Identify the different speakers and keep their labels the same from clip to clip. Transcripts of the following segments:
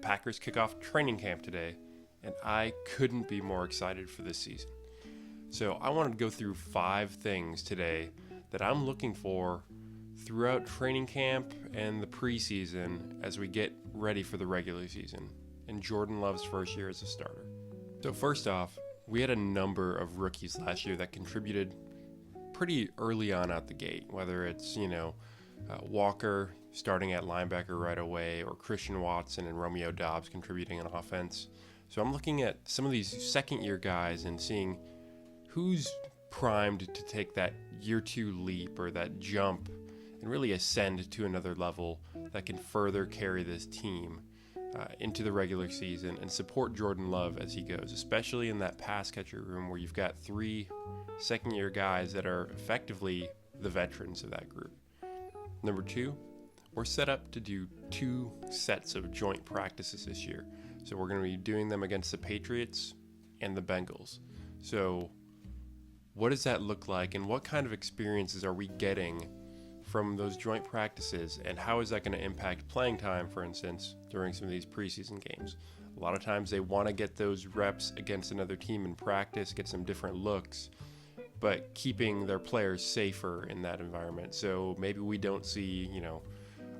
Speaker 1: Packers kick off training camp today, and I couldn't be more excited for this season. So I wanted to go through 5 things today that I'm looking for throughout training camp and the preseason as we get ready for the regular season and Jordan Love's first year as a starter. So first off, we had a number of rookies last year that contributed pretty early on out the gate, whether it's, Walker starting at linebacker right away, or Christian Watson and Romeo Doubs contributing on offense. So I'm looking at some of these second-year guys and seeing who's primed to take that year 2 leap or that jump and really ascend to another level that can further carry this team into the regular season and support Jordan Love as he goes, especially in that pass catcher room where you've got 3 second-year guys that are effectively the veterans of that group. Number 2, we're set up to do 2 sets of joint practices this year. So we're going to be doing them against the Patriots and the Bengals. So what does that look like, and what kind of experiences are we getting from those joint practices, and how is that going to impact playing time, for instance, during some of these preseason games? A lot of times they want to get those reps against another team in practice, get some different looks, but keeping their players safer in that environment. So maybe we don't see,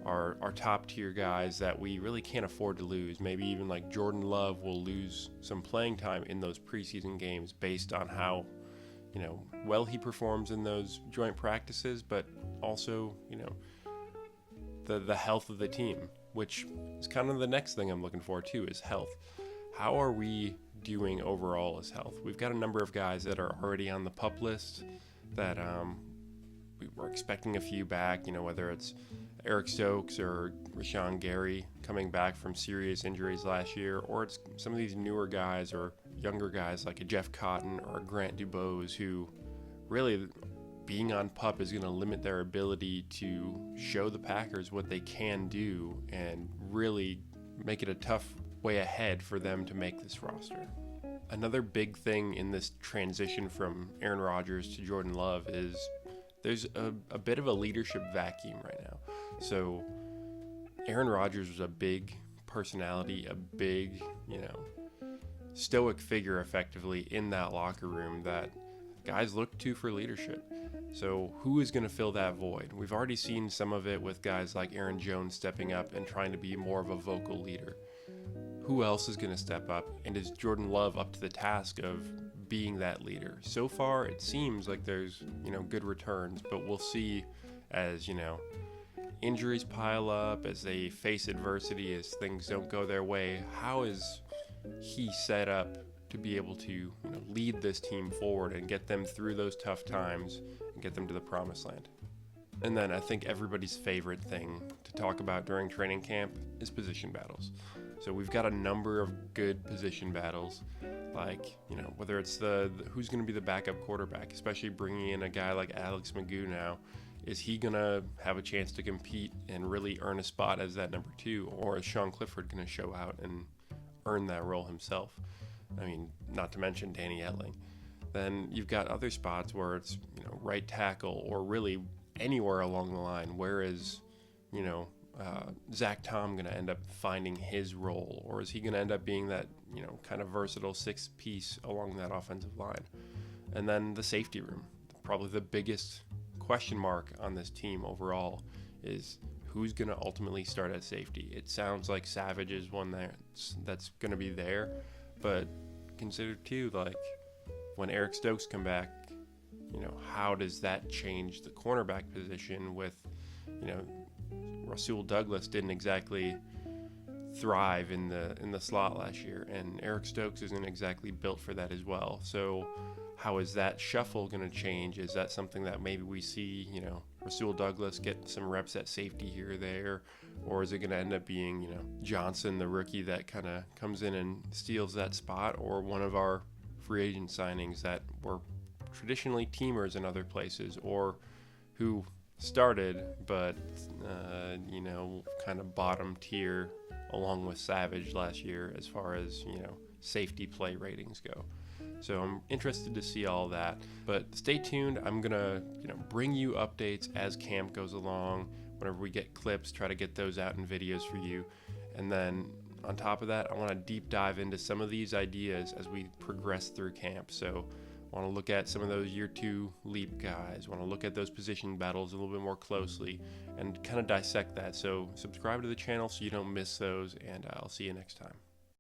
Speaker 1: our top tier guys that we really can't afford to lose. Maybe even like Jordan Love will lose some playing time in those preseason games based on how well he performs in those joint practices, but also, the health of the team, which is kind of the next thing I'm looking for too, is health. How are we doing overall as health? We've got a number of guys that are already on the PUP list that we were expecting a few back, whether it's Eric Stokes or Rashawn Gary coming back from serious injuries last year, or it's some of these newer guys or younger guys like a Jeff Cotton or a Grant Dubose, who really being on PUP is going to limit their ability to show the Packers what they can do and really make it a tough way ahead for them to make this roster. Another big thing in this transition from Aaron Rodgers to Jordan Love is there's a bit of a leadership vacuum right now. So Aaron Rodgers was a big personality, a big, stoic figure effectively in that locker room that guys look to for leadership. So who is going to fill that void? We've already seen some of it with guys like Aaron Jones stepping up and trying to be more of a vocal leader. Who else is going to step up? And is Jordan Love up to the task of being that leader? So far, it seems like there's, good returns, but we'll see as, injuries pile up, as they face adversity, as things don't go their way. How is he set up to be able to lead this team forward and get them through those tough times and get them to the promised land? And then I think everybody's favorite thing to talk about during training camp is position battles. So we've got a number of good position battles, like, whether it's the who's going to be the backup quarterback, especially bringing in a guy like Alex Magoo now. Is he going to have a chance to compete and really earn a spot as that number 2? Or is Sean Clifford going to show out and earn that role himself? I mean, not to mention Danny Etling. Then you've got other spots where it's, right tackle, or really anywhere along the line. Where is, Zach Tom going to end up finding his role? Or is he going to end up being that, kind of versatile 6th piece along that offensive line? And then the safety room, probably the biggest question mark on this team overall, is who's going to ultimately start at safety. It sounds like Savage is one that's going to be there, but consider too, like, when Eric Stokes come back, how does that change the cornerback position with, Rasul Douglas didn't exactly thrive in the slot last year, and Eric Stokes isn't exactly built for that as well. So how is that shuffle going to change? Is that something that maybe we see, Rasul Douglas get some reps at safety here or there, or is it going to end up being, Johnson, the rookie, that kind of comes in and steals that spot, or one of our free agent signings that were traditionally teamers in other places, or who started but, kind of bottom tier along with Savage last year as far as, safety play ratings go. So I'm interested to see all that, but stay tuned. I'm going to, bring you updates as camp goes along. Whenever we get clips, try to get those out in videos for you. And then on top of that, I want to deep dive into some of these ideas as we progress through camp. So I want to look at some of those year 2 leap guys, want to look at those position battles a little bit more closely and kind of dissect that. So subscribe to the channel so you don't miss those, and I'll see you next time.